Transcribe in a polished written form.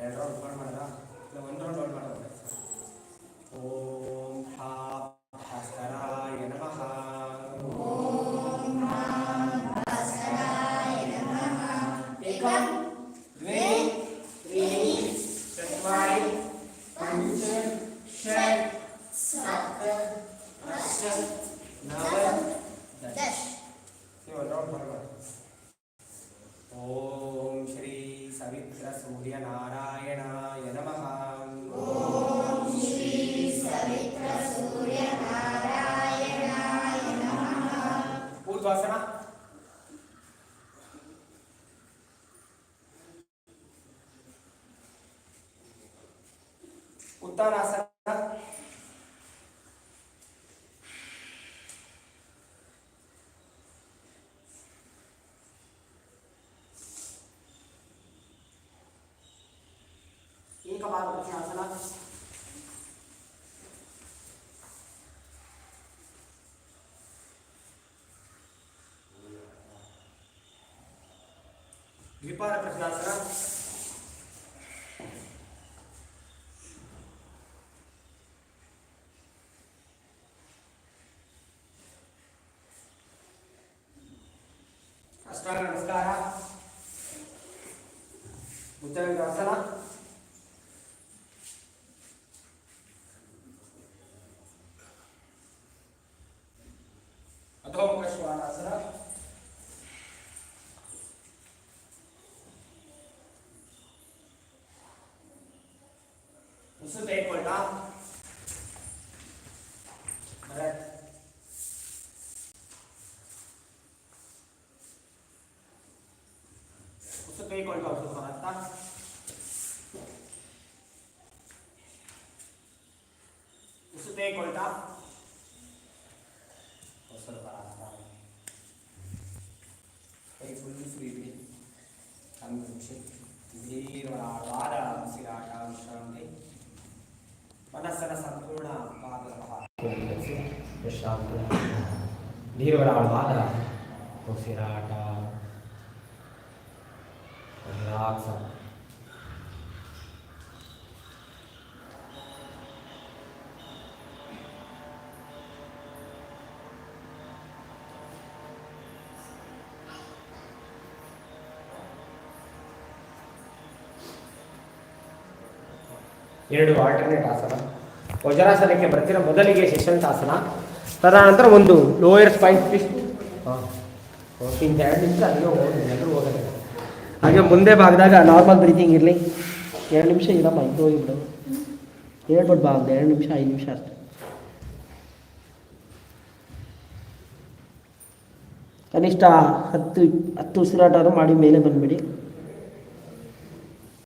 ಎರಡು round hold ಮಾಡಿದ್ರಾ ಇಲ್ಲ ಒಂದು ರೌಂಡ್ ಹೋಲ್ಡ್ ಮಾಡೋದು. ಓಂ ಭಾಸ್ಕರಾಯ ನಮಃ. ಏಕಂ ದ್ವೇ ತ್ರೀಣಿ ಚತ್ವಾರಿ ಪಂಚ ಷಟ್ ಸಪ್ತ ಅಷ್ಟ ನವ ದಶ. ನೀವು ಒಂದು ರೌಂಡ್ ಮಾಡಬಹುದು. ಓಂ ಶ್ರೀ ಸವಿತ್ರ ಸೂರ್ಯ ನಾರಾಯಣಾಯ ನಮಃ. ಓಂ ಶ್ರೀ ಸವಿತ್ರ ಸೂರ್ಯ ನಾರಾಯಣಾಯ ನಮಃ. ಊರ್ಧ್ವಾಸನ. ಉತ್ತಾನಾಸನ. ಏಕಪಾದ ಪ್ರತ್ಯಾಸನ. ದ್ವಿಪಾದ ಪ್ರತ್ಯಾಸನ. ಅಷ್ಟಾಂಗ ನಮಸ್ಕಾರ. ಭುಜಂಗಾಸನ. ಅಧೋಮುಖ ಶ್ವಾನಾಸನ. ಉಸಿರು ತೆಗೆದುಕೊಳ್ಳ. ಭರತ್. ಉಸಿರು ತೆಗೆದುಕೊಳ್ಳ. ಉಸಿರು ಭರತ. ಉಸಿರು ತೆಗೆದುಕೊಳ್ಳ. ಉಸಿರು ಭರತ. ಕೈ ಫುಲ್ ಫ್ರೀ ಬಿಡಿ. ಅಂಗುಂಶಿ ದೀರ್ಘವಾದ ಉಸಿರಾಟ ವಿಶ್ರಾಂತಿ. ಮನಸ್ಸನ ಸಂಪೂರ್ಣ ವಿಶ್ರಾಂತಿ. ದೀರ್ಘವಾದ ಉಸಿರಾಟ. ರಿಲಾಕ್ಸ್. ಎರಡು ಆಲ್ಟರ್ನೇಟ್ ಆಸನ. ವಜ್ರಾಸನಕ್ಕೆ ಬರ್ತಿರೋ ಮೊದಲಿಗೆ ಶಶಾಂಕಾಸನ, ತದನಂತರ ಒಂದು ಲೋಯರ್ ಸ್ಪೈನ್ ಟ್ವಿಸ್ಟ್. ಇಂದ 2 ನಿಮಿಷ ಅಲ್ಲಿಗೆ ಹೋಗಿ ಎಲ್ಲರೂ ಹೋಗೋದು. ಹಾಗೆ ಮುಂದೆ ಭಾಗದಾಗ ನಾರ್ಮಲ್ ಬ್ರೀತಿಂಗ್ ಇರಲಿ. 2 ನಿಮಿಷ ಇರಮ್ಮ, ಇದು ಹೋಗಿಬಿಡು. ಹೇಳ್ಬಿಟ್ಟು ಬಾ, 2 ನಿಮಿಷ 5 ನಿಮಿಷ ಅಷ್ಟೆ. ಕನಿಷ್ಠ 10 ಉಸಿರಾಟ ಮಾಡಿ ಮೇಲೆ ಬಂದುಬಿಡಿ.